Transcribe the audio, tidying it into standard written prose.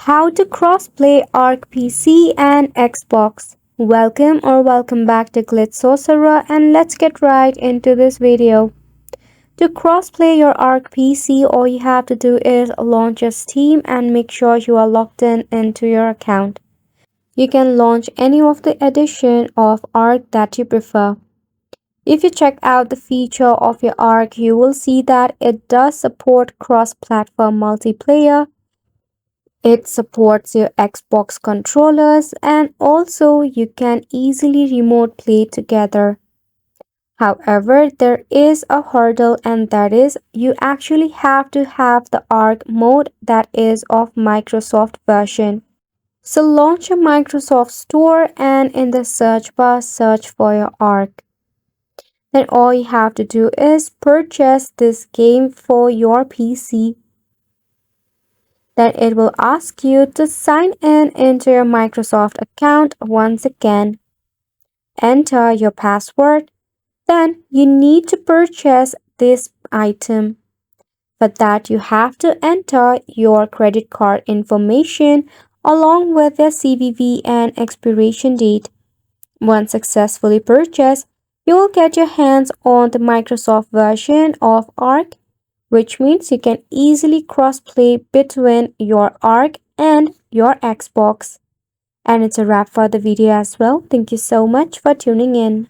How to crossplay ARK PC and Xbox. Welcome back to Glitch Sorcerer, and let's get right into this video. To crossplay your ARK PC, all you have to do is launch your Steam and make sure you are logged in into your account. You can launch any of the edition of ARK that you prefer. If you check out the feature of your ARK, you will see that it does support cross-platform multiplayer. It supports your Xbox controllers, and also you can easily remote play together. However, there is a hurdle, and that is you actually have to have the ARK mode that is of Microsoft version. So launch your Microsoft Store and in the search bar search for your ARK. Then all you have to do is purchase this game for your PC. Then it will ask you to sign in into your Microsoft account once again. Enter your password. Then you need to purchase this item. For that, you have to enter your credit card information along with your CVV and expiration date. Once successfully purchased, you will get your hands on the Microsoft version of ARK, which means you can easily cross-play between your ARK and your Xbox. And it's a wrap for the video as well. Thank you so much for tuning in.